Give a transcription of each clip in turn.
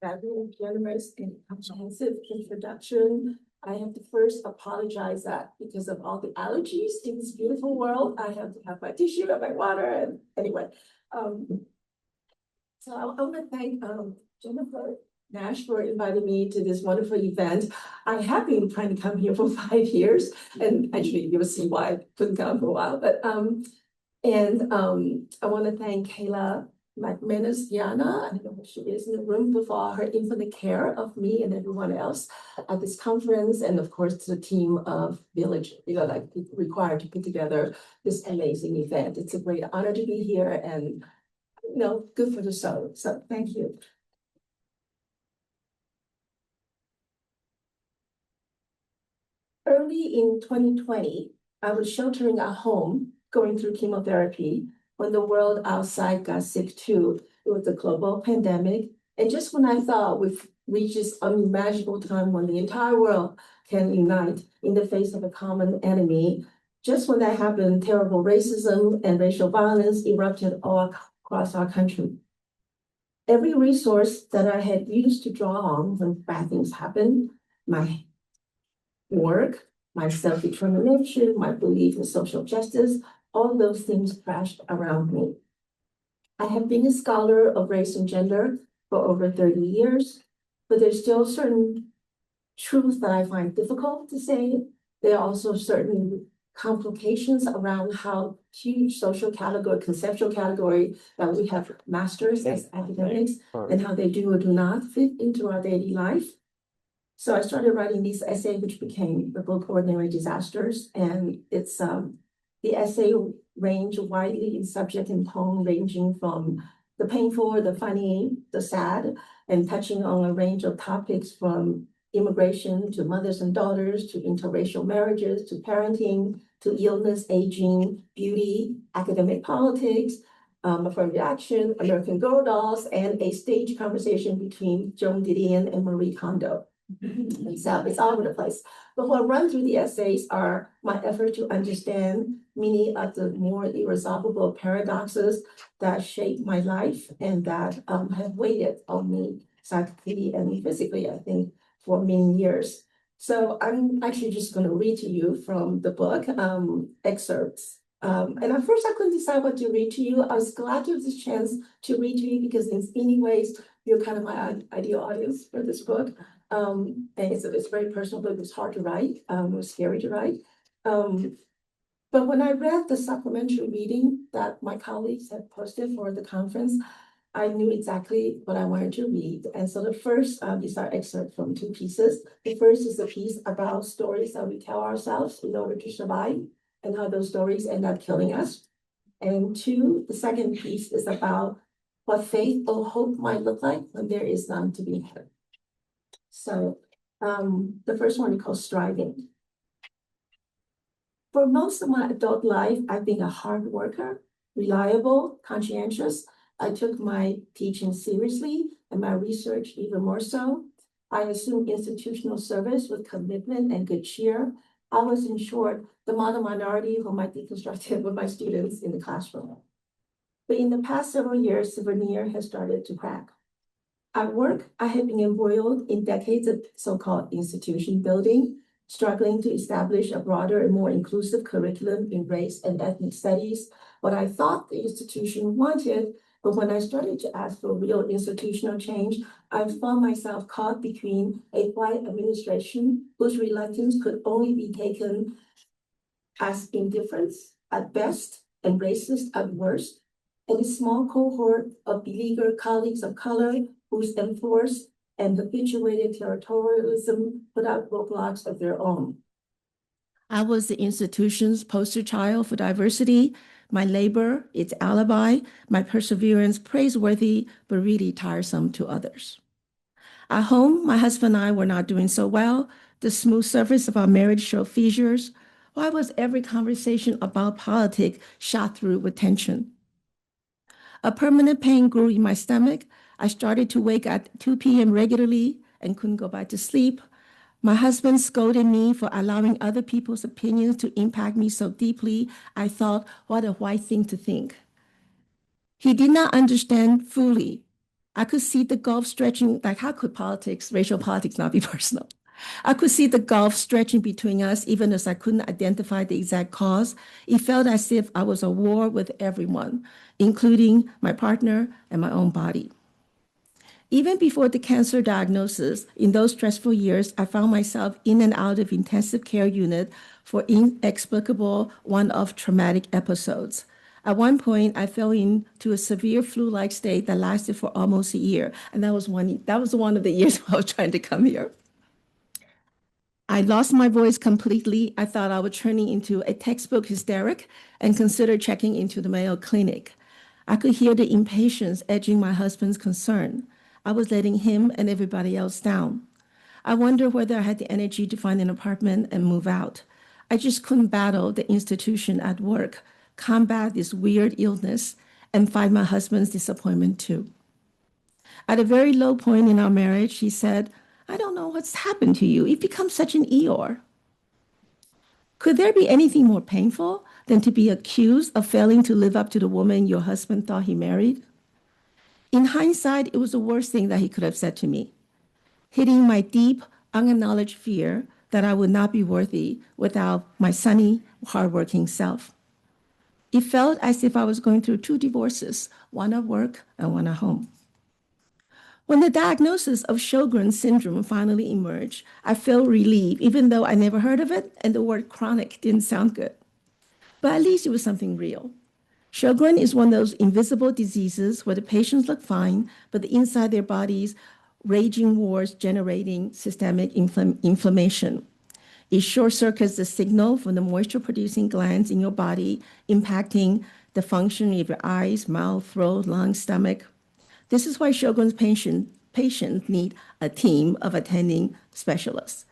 That very generous and comprehensive introduction. I have to first apologize that because of all the allergies in this beautiful world, I have to have my tissue and my water. And anyway, so I want to thank Jennifer Nash for inviting me to this wonderful event. I have been trying to come here for 5 years, and actually you'll see why I couldn't come for a while. But I want to thank Kayla McManus Yana, I don't know who she is in the room, for her infinite care of me and everyone else at this conference, and of course to the team of Village, required to put together this amazing event. It's a great honor to be here, and good for the soul. So thank you. Early in 2020, I was sheltering at home, going through chemotherapy, when the world outside got sick too. It was a global pandemic. And just when I thought we've reached this unimaginable time when the entire world can unite in the face of a common enemy, just when that happened, terrible racism and racial violence erupted all across our country. Every resource that I had used to draw on when bad things happened, my work, my self-determination, my belief in social justice, all those things crashed around me. I have been a scholar of race and gender for over 30 years, but there's still certain truths that I find difficult to say. There are also certain complications around how huge social category, conceptual category that we have masters as academics and how they do or do not fit into our daily life. So I started writing these essays, which became the book Ordinary Disasters. And it's the essay range widely in subject and tone, ranging from the painful, the funny, the sad, and touching on a range of topics from immigration to mothers and daughters, to interracial marriages, to parenting, to illness, aging, beauty, academic politics, affirmative action, American Girl dolls, and a stage conversation between Joan Didion and Marie Kondo. So it's all over the place. But what run through the essays are my effort to understand many of the more irresolvable paradoxes that shape my life and that have weighed on me psychically and physically, I think, for many years. So I'm actually just going to read to you from the book excerpts. And at first I couldn't decide what to read to you. I was glad to have this chance to read to you because in many ways, you're kind of my ideal audience for this book. And it's very personal, but it was hard to write. It was scary to write. But when I read the supplementary reading that my colleagues had posted for the conference, I knew exactly what I wanted to read. And so the first, these are excerpts from 2 pieces. The first is a piece about stories that we tell ourselves in order to survive and how those stories end up killing us. And 2, the second piece is about what faith or hope might look like when there is none to be had. So the first one is called Striving. For most of my adult life, I've been a hard worker, reliable, conscientious. I took my teaching seriously and my research even more so. I assumed institutional service with commitment and good cheer. I was, in short, the model minority who might be constructive with my students in the classroom. But in the past several years, the veneer has started to crack. At work, I have been embroiled in decades of so-called institution building, struggling to establish a broader and more inclusive curriculum in race and ethnic studies, what I thought the institution wanted. But when I started to ask for real institutional change, I found myself caught between a white administration whose reluctance could only be taken as indifference at best and racist at worst, and a small cohort of beleaguered colleagues of color whose enforced and habituated territorialism put out roadblocks of their own. I was the institution's poster child for diversity, my labor, its alibi, my perseverance praiseworthy, but really tiresome to others. At home, my husband and I were not doing so well. The smooth surface of our marriage showed fissures. Why was every conversation about politics shot through with tension? A permanent pain grew in my stomach. I started to wake at 2 p.m. regularly and couldn't go back to sleep. My husband scolded me for allowing other people's opinions to impact me so deeply. I thought, what a white thing to think. He did not understand fully I could see the gulf stretching, like how could politics, racial politics not be personal? I could see the gulf stretching between us, even as I couldn't identify the exact cause. It felt as if I was at war with everyone, including my partner and my own body. Even before the cancer diagnosis, in those stressful years, I found myself in and out of intensive care unit for inexplicable one-off traumatic episodes. At one point, I fell into a severe flu-like state that lasted for almost a year, and that was one of the years I was trying to come here. I lost my voice completely. I thought I was turning into a textbook hysteric and considered checking into the Mayo Clinic. I could hear the impatience edging my husband's concern. I was letting him and everybody else down. I wondered whether I had the energy to find an apartment and move out. I just couldn't battle the institution at work, combat this weird illness, and fight my husband's disappointment too. At a very low point in our marriage, he said, I don't know what's happened to you. You've become such an Eeyore. Could there be anything more painful than to be accused of failing to live up to the woman your husband thought he married? In hindsight, it was the worst thing that he could have said to me, hitting my deep, unacknowledged fear that I would not be worthy without my sunny, hardworking self. It felt as if I was going through two divorces, one at work and one at home. When the diagnosis of Sjogren's syndrome finally emerged, I felt relief, even though I never heard of it and the word chronic didn't sound good. But at least it was something real. Sjogren is one of those invisible diseases where the patients look fine, but inside their bodies, raging wars generating systemic inflammation. It short circuits the signal from the moisture-producing glands in your body, impacting the function of your eyes, mouth, throat, lungs, stomach. This is why Sjogren's patients need a team of attending specialists.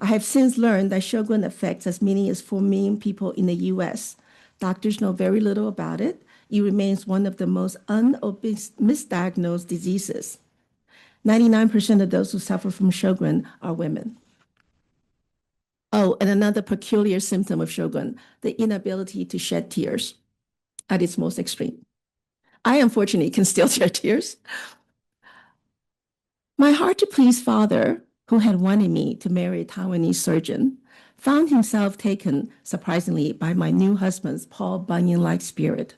I have since learned that Sjogren affects as many as 4 million people in the US. Doctors know very little about it. It remains one of the most misdiagnosed diseases. 99% of those who suffer from Sjogren are women. Oh, and another peculiar symptom of Sjogren, the inability to shed tears at its most extreme. I, unfortunately, can still shed tears. My hard-to-please father, who had wanted me to marry a Taiwanese surgeon, found himself taken, surprisingly, by my new husband's Paul Bunyan-like spirit.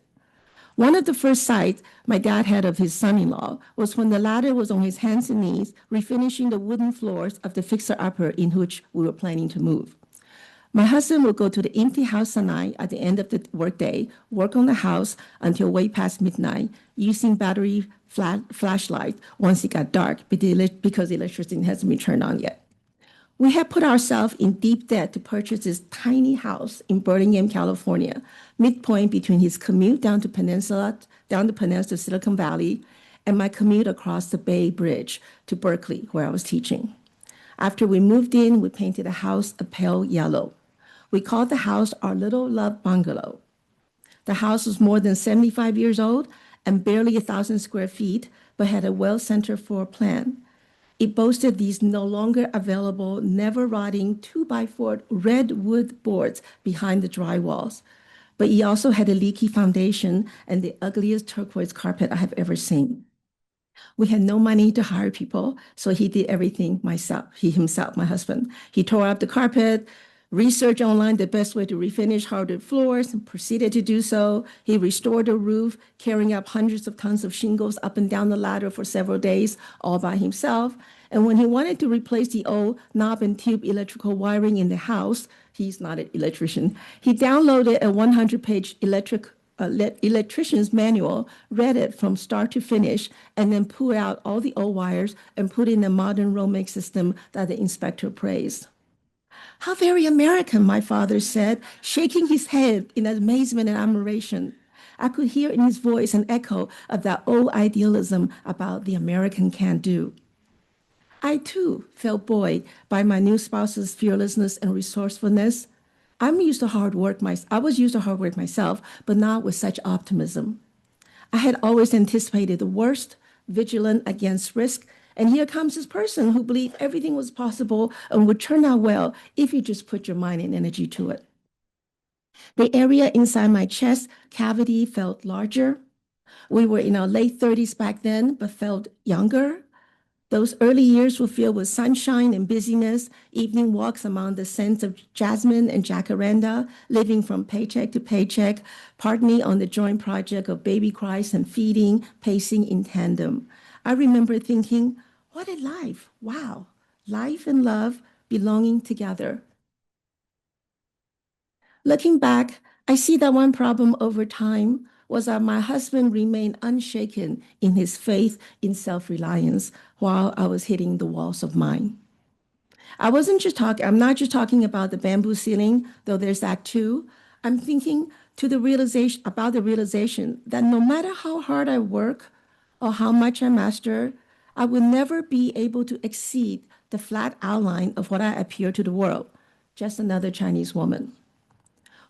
One of the first sights my dad had of his son-in-law was when the latter was on his hands and knees refinishing the wooden floors of the fixer-upper in which we were planning to move. My husband would go to the empty house at night at the end of the workday, work on the house until way past midnight, using battery flashlight once it got dark because the electricity hasn't been turned on yet. We had put ourselves in deep debt to purchase this tiny house in Burlingame, California, midpoint between his commute down the peninsula to Silicon Valley, and my commute across the Bay Bridge to Berkeley, where I was teaching. After we moved in, we painted the house a pale yellow. We called the house our Little Love Bungalow. The house was more than 75 years old and barely 1,000 square feet, but had a well-centered floor plan. It boasted these no longer available, never-rotting 2x4 red wood boards behind the drywalls. But it also had a leaky foundation and the ugliest turquoise carpet I have ever seen. We had no money to hire people, so he did everything himself, my husband. He tore up the carpet, researched online the best way to refinish hardwood floors, and proceeded to do so. He restored the roof, carrying up hundreds of tons of shingles up and down the ladder for several days, all by himself. And when he wanted to replace the old knob and tube electrical wiring in the house, he's not an electrician, he downloaded a 100-page electrician's manual, read it from start to finish, and then pulled out all the old wires and put in a modern Romex system that the inspector praised. How very American, my father said, shaking his head in amazement and admiration. I could hear in his voice an echo of that old idealism about the American can-do. I, too, felt buoyed by my new spouse's fearlessness and resourcefulness. I was used to hard work myself, but not with such optimism. I had always anticipated the worst, vigilant against risk, and here comes this person who believed everything was possible and would turn out well if you just put your mind and energy to it. The area inside my chest cavity felt larger. We were in our late 30s back then, but felt younger. Those early years were filled with sunshine and busyness, evening walks among the scents of jasmine and jacaranda, living from paycheck to paycheck, partly on the joint project of baby cries and feeding, pacing in tandem. I remember thinking, what a life! Wow, life and love belonging together. Looking back, I see that one problem over time was that my husband remained unshaken in his faith in self-reliance while I was hitting the walls of mine. I'm not just talking about the bamboo ceiling, though there's that too. I'm thinking about the realization that no matter how hard I work or how much I master, I will never be able to exceed the flat outline of what I appear to the world, just another Chinese woman.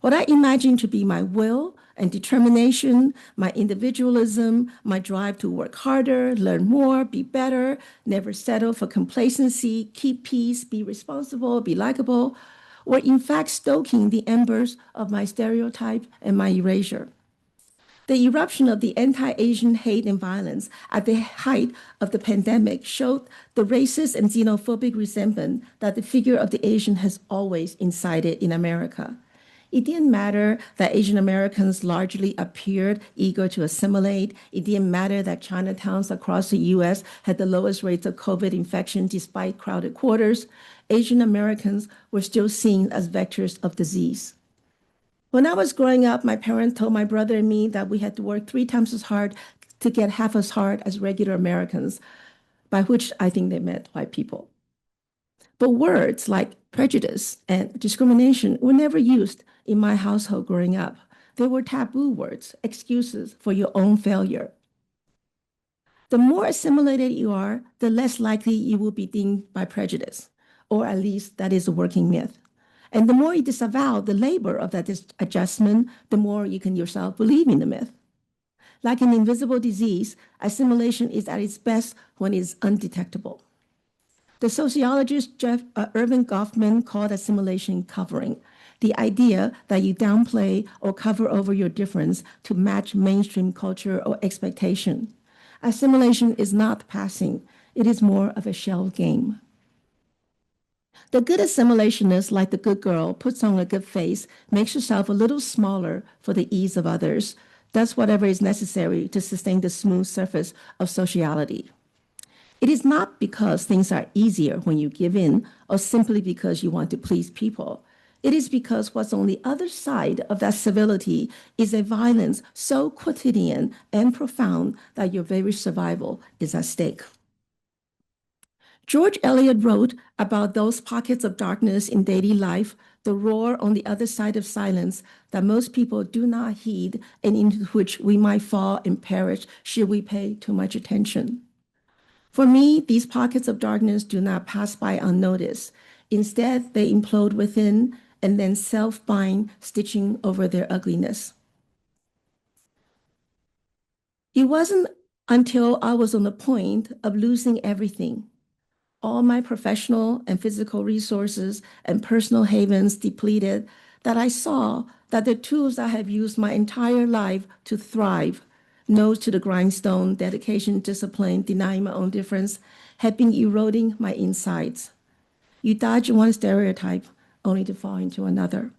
What I imagine to be my will and determination, my individualism, my drive to work harder, learn more, be better, never settle for complacency, keep peace, be responsible, be likable, were in fact stoking the embers of my stereotype and my erasure. The eruption of the anti-Asian hate and violence at the height of the pandemic showed the racist and xenophobic resentment that the figure of the Asian has always incited in America. It didn't matter that Asian Americans largely appeared eager to assimilate. It didn't matter that Chinatowns across the US had the lowest rates of COVID infection despite crowded quarters. Asian Americans were still seen as vectors of disease. When I was growing up, my parents told my brother and me that we had to work 3 times as hard to get half as hard as regular Americans, by which I think they meant white people. But words like prejudice and discrimination were never used in my household growing up. They were taboo words, excuses for your own failure. The more assimilated you are, the less likely you will be dinged by prejudice, or at least that is a working myth. And the more you disavow the labor of that adjustment, the more you can yourself believe in the myth. Like an invisible disease, assimilation is at its best when it's undetectable. The sociologist Irving Goffman called assimilation covering, the idea that you downplay or cover over your difference to match mainstream culture or expectation. Assimilation is not passing. It is more of a shell game. The good assimilationist, like the good girl, puts on a good face, makes herself a little smaller for the ease of others, does whatever is necessary to sustain the smooth surface of sociality. It is not because things are easier when you give in or simply because you want to please people. It is because what's on the other side of that civility is a violence so quotidian and profound that your very survival is at stake. George Eliot wrote about those pockets of darkness in daily life, the roar on the other side of silence that most people do not heed and into which we might fall and perish should we pay too much attention. For me, these pockets of darkness do not pass by unnoticed. Instead, they implode within and then self-bind, stitching over their ugliness. It wasn't until I was on the point of losing everything, all my professional and physical resources and personal havens depleted, that I saw that the tools I have used my entire life to thrive, nose to the grindstone, dedication, discipline, denying my own difference, had been eroding my insides. You dodge one stereotype only to fall into another.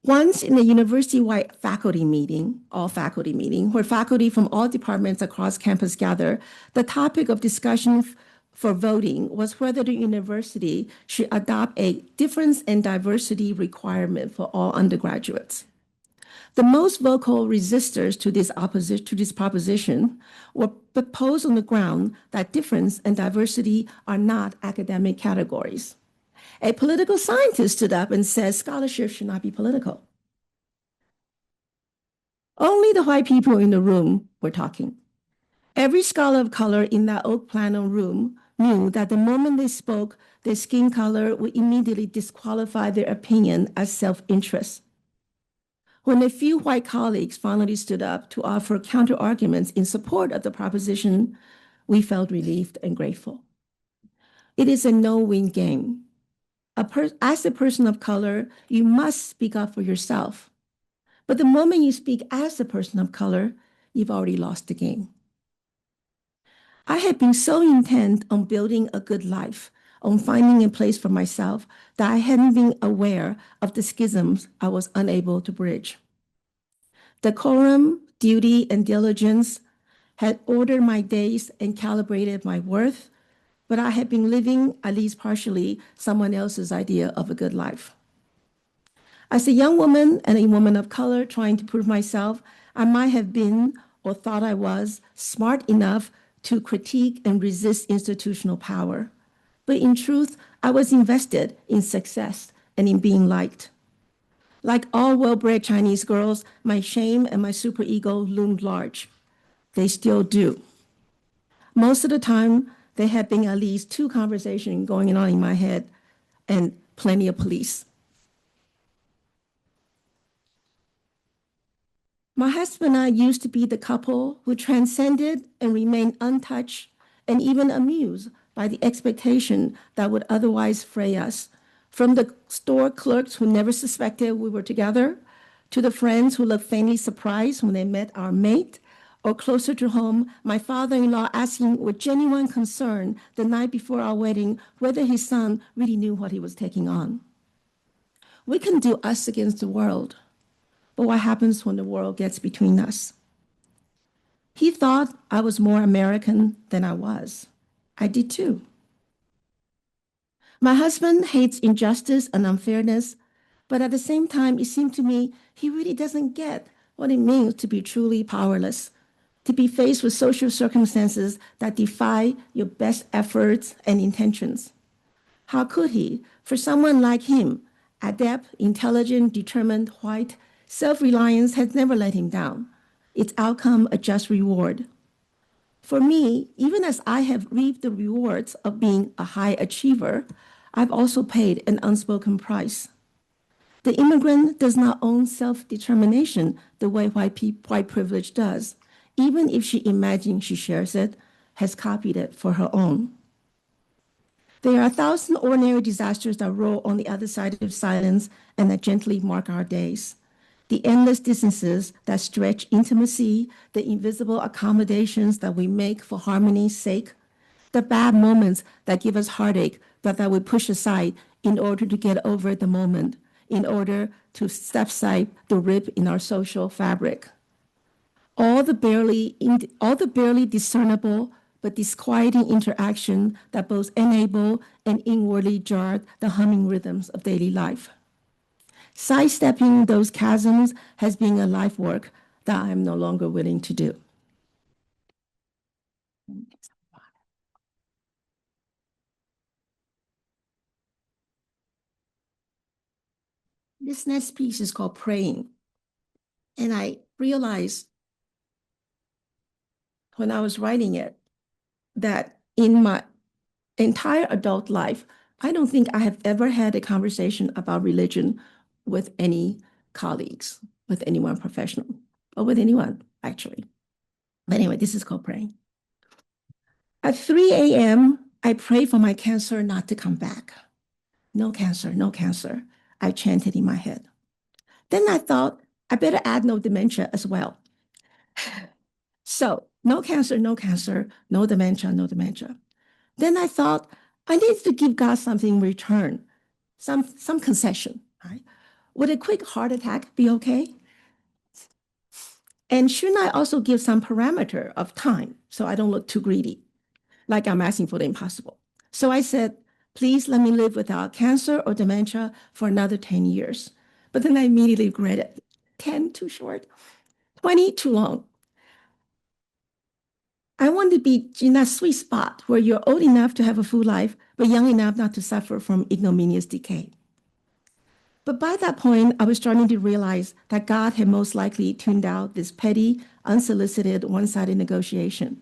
Once in a university-wide faculty meeting, all faculty meeting, where faculty from all departments across campus gather, the topic of discussion for voting was whether the university should adopt a difference and diversity requirement for all undergraduates. The most vocal resistors to this proposition were proposed on the ground that difference and diversity are not academic categories. A political scientist stood up and said scholarship should not be political. Only the white people in the room were talking. Every scholar of color in that oak panel room knew that the moment they spoke, their skin color would immediately disqualify their opinion as self-interest. When a few white colleagues finally stood up to offer counter-arguments in support of the proposition, we felt relieved and grateful. It is a no-win game. As a person of color, you must speak up for yourself. But the moment you speak as a person of color, you've already lost the game. I had been so intent on building a good life, on finding a place for myself, that I hadn't been aware of the schisms I was unable to bridge. Decorum, duty, and diligence had ordered my days and calibrated my worth, but I had been living, at least partially, someone else's idea of a good life. As a young woman and a woman of color trying to prove myself, I might have been, or thought I was, smart enough to critique and resist institutional power. But in truth, I was invested in success and in being liked. Like all well-bred Chinese girls, my shame and my superego loomed large. They still do. Most of the time, there had been at least 2 conversations going on in my head and plenty of police. My husband and I used to be the couple who transcended and remained untouched and even amused by the expectation that would otherwise fray us, from the store clerks who never suspected we were together, to the friends who looked faintly surprised when they met our mate, or closer to home, my father-in-law asking with genuine concern the night before our wedding whether his son really knew what he was taking on. We can do us against the world, but what happens when the world gets between us? He thought I was more American than I was. I did too. My husband hates injustice and unfairness, but at the same time, it seemed to me he really doesn't get what it means to be truly powerless, to be faced with social circumstances that defy your best efforts and intentions. How could he? For someone like him, adept, intelligent, determined, white, self-reliance has never let him down. Its outcome, a just reward. For me, even as I have reaped the rewards of being a high achiever, I've also paid an unspoken price. The immigrant does not own self-determination the way white privilege does, even if she imagines she shares it, has copied it for her own. There are 1,000 ordinary disasters that roll on the other side of silence and that gently mark our days. The endless distances that stretch intimacy, the invisible accommodations that we make for harmony's sake, the bad moments that give us heartache but that we push aside in order to get over the moment, in order to step aside the rip in our social fabric. All the barely discernible but disquieting interaction that both enable and inwardly jar the humming rhythms of daily life. Sidestepping those chasms has been a life work that I am no longer willing to do. This next piece is called Praying. And I realized when I was writing it that in my entire adult life, I don't think I have ever had a conversation about religion with any colleagues, with anyone professional, or with anyone, actually. But anyway, this is called Praying. At 3 a.m., I pray for my cancer not to come back. No cancer, no cancer, I chanted in my head. Then I thought, I better add no dementia as well. So, no cancer, no cancer, no dementia, no dementia. Then I thought, I need to give God something in return, some concession, right? Would a quick heart attack be okay? And shouldn't I also give some parameter of time so I don't look too greedy, like I'm asking for the impossible? So I said, please let me live without cancer or dementia for another 10 years. But then I immediately regretted 10 too short, 20 too long. I want to be in that sweet spot where you're old enough to have a full life, but young enough not to suffer from ignominious decay. But by that point, I was starting to realize that God had most likely tuned out this petty, unsolicited, one-sided negotiation.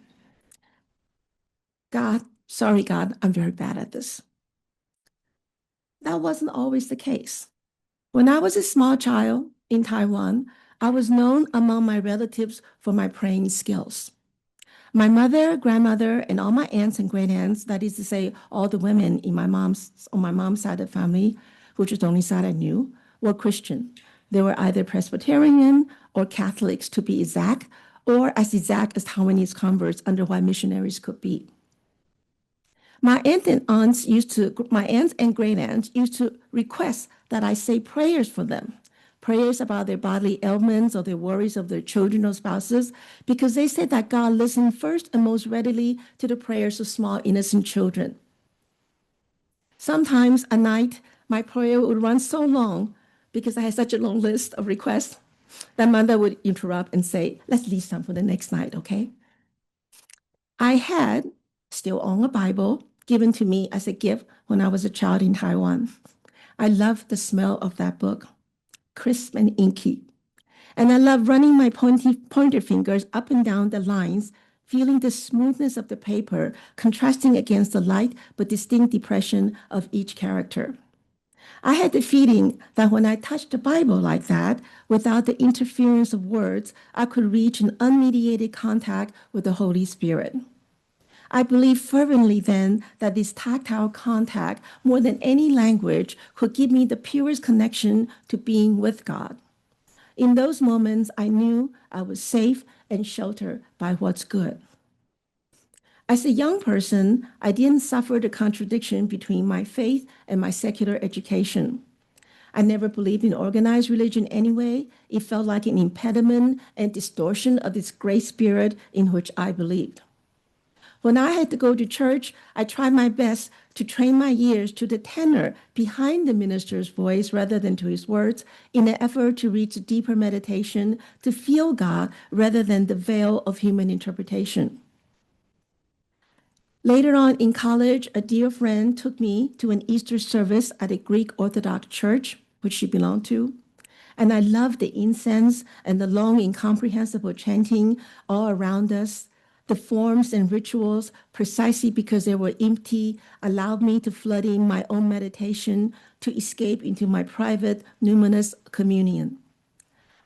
God, sorry, God, I'm very bad at this. That wasn't always the case. When I was a small child in Taiwan, I was known among my relatives for my praying skills. My mother, grandmother, and all my aunts and great aunts, that is to say, all the women on my mom's side of the family, which was the only side I knew, were Christian. They were either Presbyterian or Catholics, to be exact, or as exact as Taiwanese converts under white missionaries could be. My aunts and great aunts used to request that I say prayers for them, prayers about their bodily ailments or their worries of their children or spouses, because they said that God listened first and most readily to the prayers of small, innocent children. Sometimes at night, my prayer would run so long because I had such a long list of requests that mother would interrupt and say, let's leave some for the next night, okay? I had, still own a Bible, given to me as a gift when I was a child in Taiwan. I loved the smell of that book, crisp and inky. And I loved running my pointer fingers up and down the lines, feeling the smoothness of the paper contrasting against the light but distinct depression of each character. I had the feeling that when I touched the Bible like that, without the interference of words, I could reach an unmediated contact with the Holy Spirit. I believed fervently then that this tactile contact, more than any language, could give me the purest connection to being with God. In those moments, I knew I was safe and sheltered by what's good. As a young person, I didn't suffer the contradiction between my faith and my secular education. I never believed in organized religion anyway. It felt like an impediment and distortion of this great spirit in which I believed. When I had to go to church, I tried my best to train my ears to the tenor behind the minister's voice rather than to his words, in an effort to reach a deeper meditation, to feel God rather than the veil of human interpretation. Later on in college, a dear friend took me to an Easter service at a Greek Orthodox church, which she belonged to. And I loved the incense and the long, incomprehensible chanting all around us. The forms and rituals, precisely because they were empty, allowed me to flood in my own meditation, to escape into my private, numinous communion.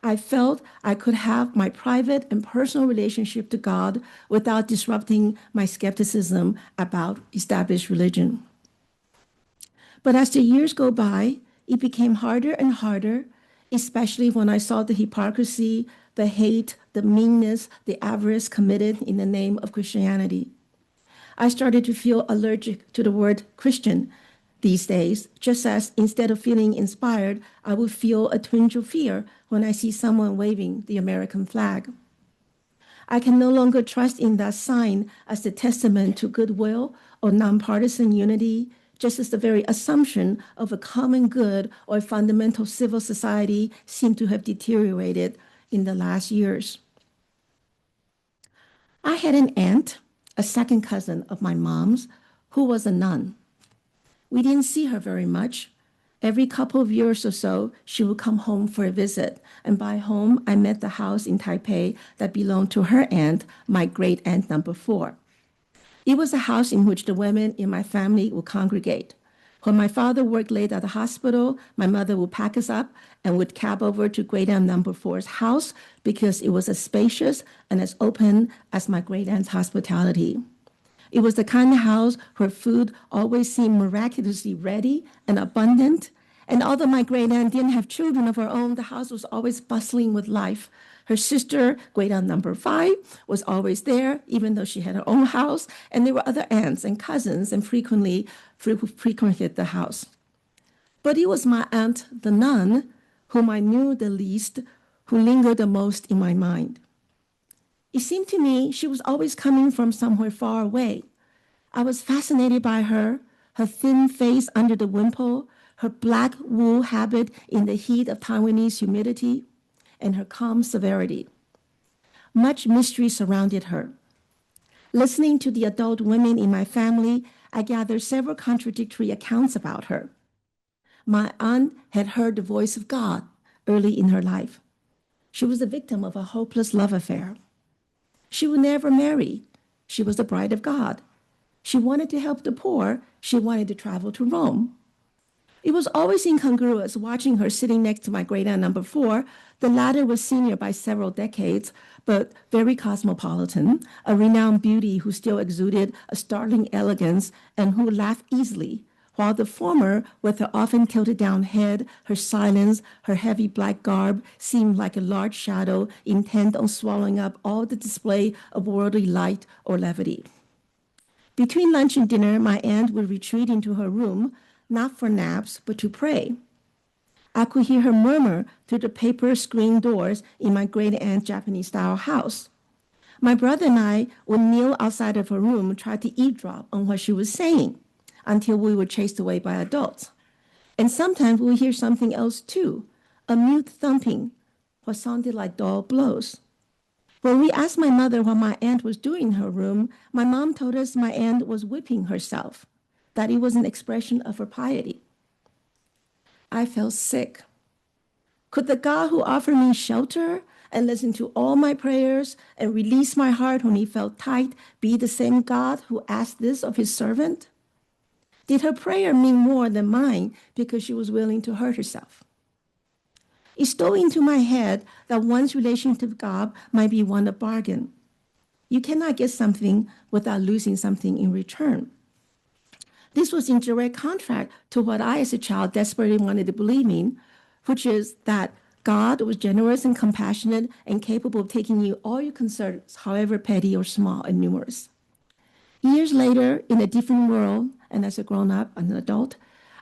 I felt I could have my private and personal relationship to God without disrupting my skepticism about established religion. But as the years go by, it became harder and harder, especially when I saw the hypocrisy, the hate, the meanness, the avarice committed in the name of Christianity. I started to feel allergic to the word Christian these days, just as instead of feeling inspired, I would feel a twinge of fear when I see someone waving the American flag. I can no longer trust in that sign as the testament to goodwill or nonpartisan unity, just as the very assumption of a common good or a fundamental civil society seem to have deteriorated in the last years. I had an aunt, a second cousin of my mom's, who was a nun. We didn't see her very much. Every couple of years or so, she would come home for a visit. And by home, I meant the house in Taipei that belonged to her aunt, my great aunt number 4. It was a house in which the women in my family would congregate. When my father worked late at the hospital, my mother would pack us up and would cab over to great aunt number 4's house because it was as spacious and as open as my great aunt's hospitality. It was the kind of house where food always seemed miraculously ready and abundant. And although my great aunt didn't have children of her own, the house was always bustling with life. Her sister, great aunt number 5, was always there, even though she had her own house. And there were other aunts and cousins and frequented the house. But it was my aunt, the nun, whom I knew the least, who lingered the most in my mind. It seemed to me she was always coming from somewhere far away. I was fascinated by her thin face under the wimple, her black wool habit in the heat of Taiwanese humidity, and her calm severity. Much mystery surrounded her. Listening to the adult women in my family, I gathered several contradictory accounts about her. My aunt had heard the voice of God early in her life. She was the victim of a hopeless love affair. She would never marry. She was the bride of God. She wanted to help the poor. She wanted to travel to Rome. It was always incongruous watching her sitting next to my great aunt number 4. The latter was senior by several decades, but very cosmopolitan, a renowned beauty who still exuded a startling elegance and who laughed easily, while the former, with her often tilted down head, her silence, her heavy black garb, seemed like a large shadow intent on swallowing up all the display of worldly light or levity. Between lunch and dinner, my aunt would retreat into her room, not for naps, but to pray. I could hear her murmur through the paper screen doors in my great-aunt's Japanese-style house. My brother and I would kneel outside of her room, try to eavesdrop on what she was saying, until we were chased away by adults. And sometimes we would hear something else too, a mute thumping, what sounded like dull blows. When we asked my mother what my aunt was doing in her room, my mom told us my aunt was whipping herself, that it was an expression of her piety. I felt sick. Could the God who offered me shelter and listened to all my prayers and released my heart when he felt tight be the same God who asked this of his servant? Did her prayer mean more than mine because she was willing to hurt herself? It stole into my head that one's relationship with God might be one of bargain. You cannot get something without losing something in return. This was in direct contrast to what I, as a child, desperately wanted to believe in, which is that God was generous and compassionate and capable of taking you all your concerns, however petty or small and numerous. Years later, in a different world, and as a grown-up, an adult,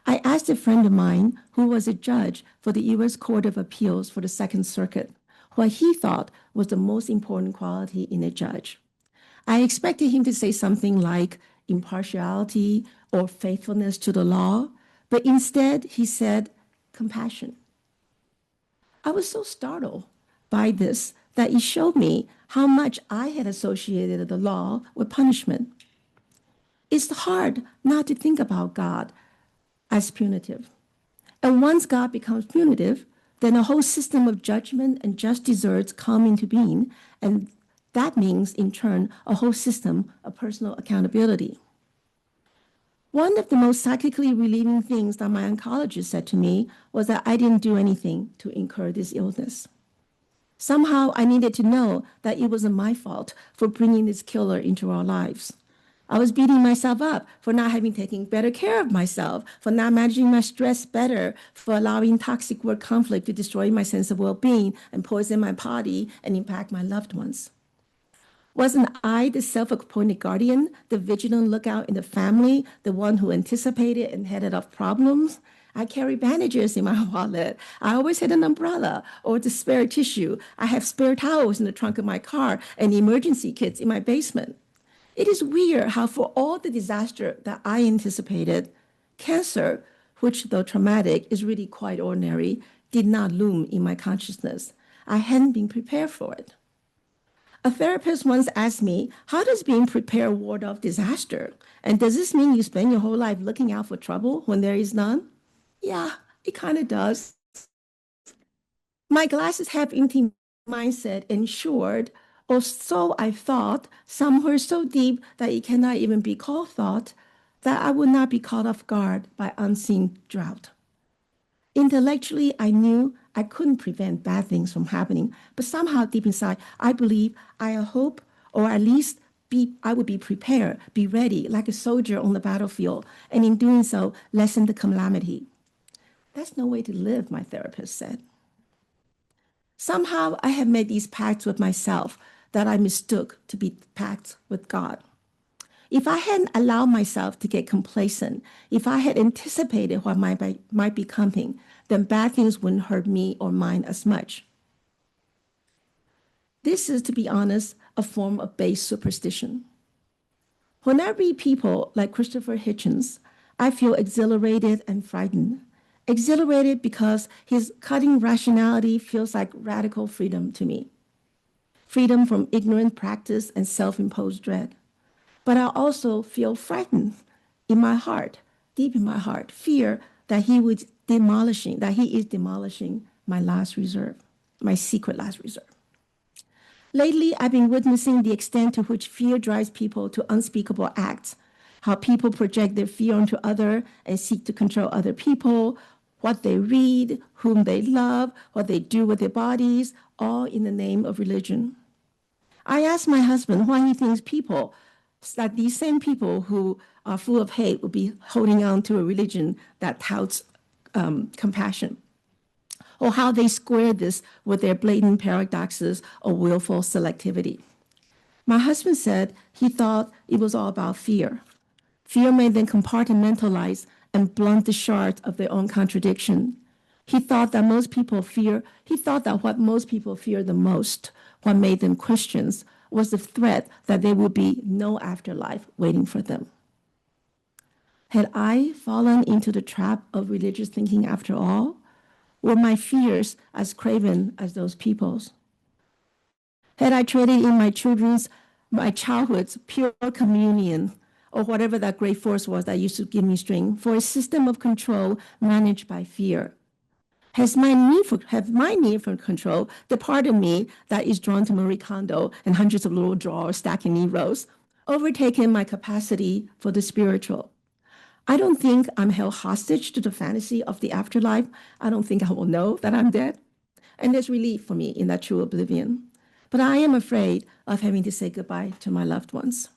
I asked a friend of mine who was a judge for the U.S. Court of Appeals for the Second Circuit what he thought was the most important quality in a judge. I expected him to say something like impartiality or faithfulness to the law, but instead he said compassion. I was so startled by this that it showed me how much I had associated the law with punishment. It's hard not to think about God as punitive. And once God becomes punitive, then a whole system of judgment and just deserts come into being, and that means, in turn, a whole system of personal accountability. One of the most psychically relieving things that my oncologist said to me was that I didn't do anything to incur this illness. Somehow I needed to know that it wasn't my fault for bringing this killer into our lives. I was beating myself up for not having taken better care of myself, for not managing my stress better, for allowing toxic work conflict to destroy my sense of well-being and poison my body and impact my loved ones. Wasn't I the self-appointed guardian, the vigilant lookout in the family, the one who anticipated and headed off problems? I carry bandages in my wallet. I always had an umbrella or the spare tissue. I have spare towels in the trunk of my car and emergency kits in my basement. It is weird how for all the disaster that I anticipated, cancer, which though traumatic is really quite ordinary, did not loom in my consciousness. I hadn't been prepared for it. A therapist once asked me, how does being prepared ward off disaster? And does this mean you spend your whole life looking out for trouble when there is none? Yeah, it kind of does. My glasses half empty mindset ensured, or so I thought, somewhere so deep that it cannot even be called thought, that I would not be caught off guard by unseen drought. Intellectually, I knew I couldn't prevent bad things from happening, but somehow deep inside, I believe, I hope, or at least I would be prepared, be ready, like a soldier on the battlefield, and in doing so, lessen the calamity. That's no way to live, my therapist said. Somehow, I have made these pacts with myself that I mistook to be pacts with God. If I hadn't allowed myself to get complacent, if I had anticipated what might be coming, then bad things wouldn't hurt me or mine as much. This is, to be honest, a form of base superstition. When I read people like Christopher Hitchens, I feel exhilarated and frightened. Exhilarated because his cutting rationality feels like radical freedom to me. Freedom from ignorant practice and self-imposed dread. But I also feel frightened in my heart, deep in my heart, fear that he is demolishing my last reserve, my secret last reserve. Lately, I've been witnessing the extent to which fear drives people to unspeakable acts, how people project their fear onto others and seek to control other people, what they read, whom they love, what they do with their bodies, all in the name of religion. I asked my husband why he thinks people that these same people who are full of hate will be holding on to a religion that touts compassion, or how they square this with their blatant paradoxes or willful selectivity. My husband said he thought it was all about fear. Fear made them compartmentalize and blunt the shards of their own contradiction. He thought that what most people fear the most, what made them Christians, was the threat that there would be no afterlife waiting for them. Had I fallen into the trap of religious thinking after all? Were my fears as craven as those people's? Had I traded in my childhood's pure communion, or whatever that great force was that used to give me strength, for a system of control managed by fear? Has my need for control, the part of me that is drawn to Marie Kondo and hundreds of little drawers stacking in rows, overtaken my capacity for the spiritual? I don't think I'm held hostage to the fantasy of the afterlife. I don't think I will know that I'm dead. And there's relief for me in that true oblivion. But I am afraid of having to say goodbye to my loved ones.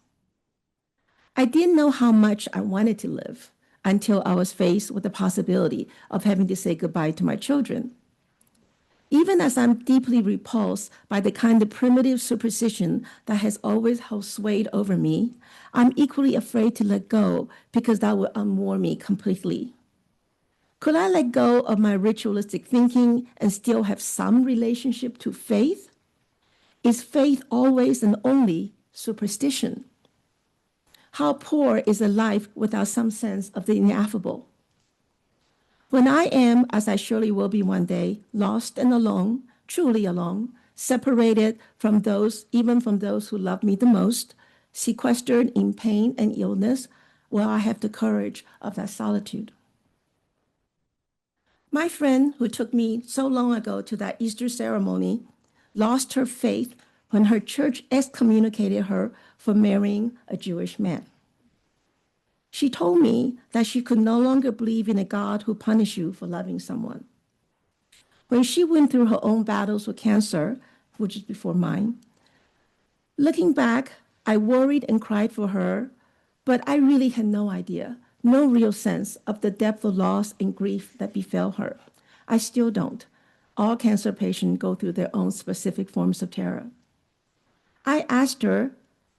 I didn't know how much I wanted to live until I was faced with the possibility of having to say goodbye to my children. Even as I'm deeply repulsed by the kind of primitive superstition that has always held sway over me, I'm equally afraid to let go because that would unmoor me completely. Could I let go of my ritualistic thinking and still have some relationship to faith? Is faith always and only superstition? How poor is a life without some sense of the ineffable? When I am, as I surely will be one day, lost and alone, truly alone, separated from those, even from those who love me the most, sequestered in pain and illness, will I have the courage of that solitude? My friend who took me so long ago to that Easter ceremony lost her faith when her church excommunicated her for marrying a Jewish man. She told me that she could no longer believe in a God who punished you for loving someone. When she went through her own battles with cancer, which is before mine, looking back, I worried and cried for her, but I really had no idea, no real sense of the depth of loss and grief that befell her. I still don't. All cancer patients go through their own specific forms of terror. I asked her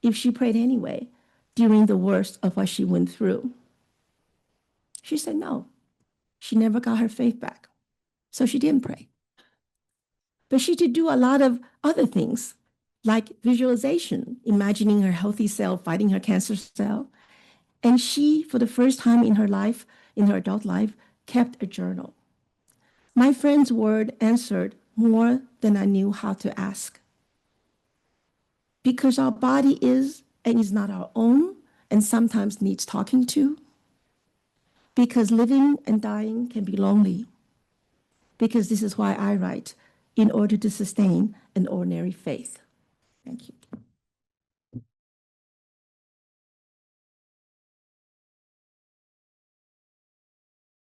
if she prayed anyway during the worst of what she went through. She said no. She never got her faith back, so she didn't pray. But she did do a lot of other things, like visualization, imagining her healthy self fighting her cancer cell. And she, for the first time in her life, in her adult life, kept a journal. My friend's word answered more than I knew how to ask. Because our body is and is not our own, and sometimes needs talking to. Because living and dying can be lonely. Because this is why I write, in order to sustain an ordinary faith. Thank you.